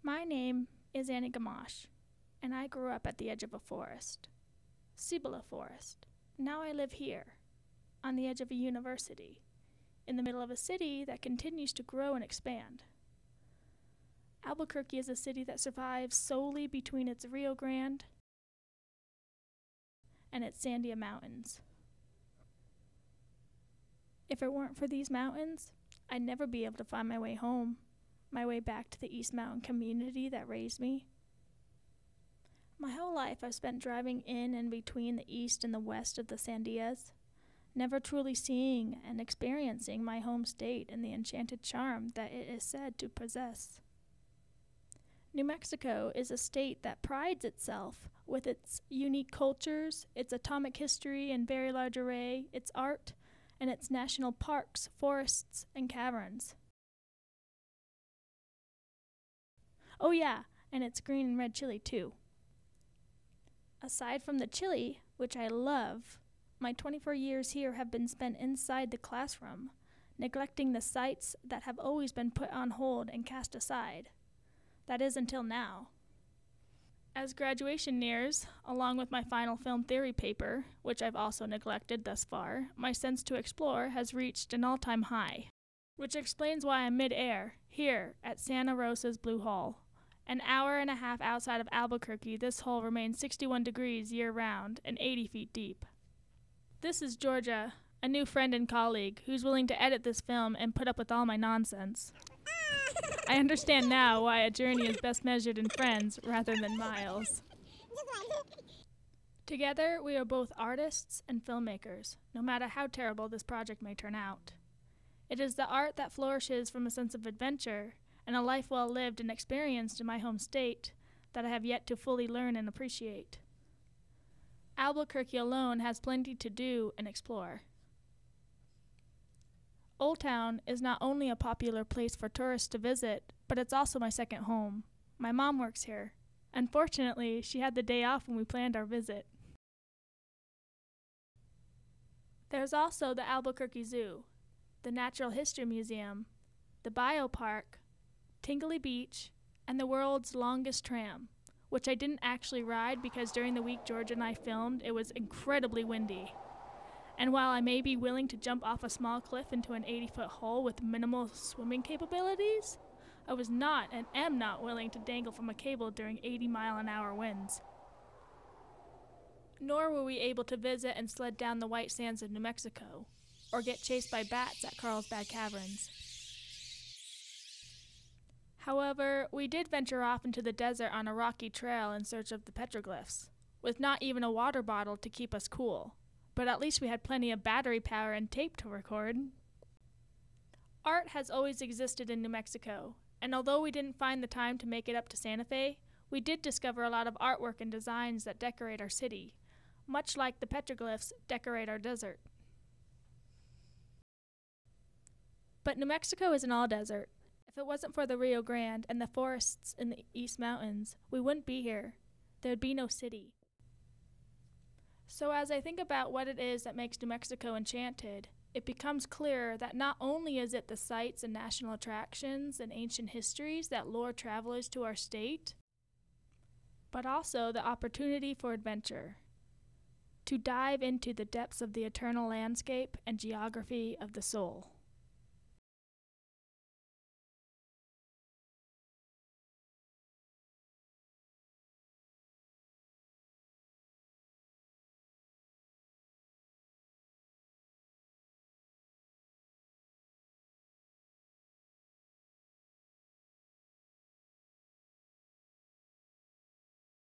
My name is Annie Gamache, and I grew up at the edge of a forest, Cibola Forest. Now I live here, on the edge of a university, in the middle of a city that continues to grow and expand. Albuquerque is a city that survives solely between its Rio Grande and its Sandia Mountains. If it weren't for these mountains, I'd never be able to find my way home, my way back to the East Mountain community that raised me. My whole life I've spent driving in and between the east and the west of the Sandias, never truly seeing and experiencing my home state and the enchanted charm that it is said to possess. New Mexico is a state that prides itself with its unique cultures, its atomic history and very large array, its art, and its national parks, forests, and caverns. Oh yeah, and its green and red chili too. Aside from the chili, which I love, my 24 years here have been spent inside the classroom, neglecting the sights that have always been put on hold and cast aside. That is until now. As graduation nears, along with my final film theory paper, which I've also neglected thus far, my sense to explore has reached an all-time high, which explains why I'm mid-air, here at Santa Rosa's Blue Hole. An hour and a half outside of Albuquerque, this hole remains 61 degrees year-round and 80 feet deep. This is Georgia, a new friend and colleague who's willing to edit this film and put up with all my nonsense. I understand now why a journey is best measured in friends rather than miles. Together, we are both artists and filmmakers, no matter how terrible this project may turn out. It is the art that flourishes from a sense of adventure and a life well lived and experienced in my home state that I have yet to fully learn and appreciate. Albuquerque alone has plenty to do and explore. Old Town is not only a popular place for tourists to visit, but it's also my second home. My mom works here. Unfortunately, she had the day off when we planned our visit. There's also the Albuquerque Zoo, the Natural History Museum, the Biopark, Tingley Beach, and the world's longest tram, which I didn't actually ride because during the week George and I filmed, it was incredibly windy. And while I may be willing to jump off a small cliff into an 80-foot hole with minimal swimming capabilities, I was not and am not willing to dangle from a cable during 80-mile-an-hour winds. Nor were we able to visit and sled down the white sands of New Mexico, or get chased by bats at Carlsbad Caverns. However, we did venture off into the desert on a rocky trail in search of the petroglyphs, with not even a water bottle to keep us cool. But at least we had plenty of battery power and tape to record. Art has always existed in New Mexico, and although we didn't find the time to make it up to Santa Fe, we did discover a lot of artwork and designs that decorate our city, much like the petroglyphs decorate our desert. But New Mexico isn't all desert. If it wasn't for the Rio Grande and the forests in the East Mountains, we wouldn't be here. There would be no city. So as I think about what it is that makes New Mexico enchanted, it becomes clearer that not only is it the sights and national attractions and ancient histories that lure travelers to our state, but also the opportunity for adventure, to dive into the depths of the eternal landscape and geography of the soul.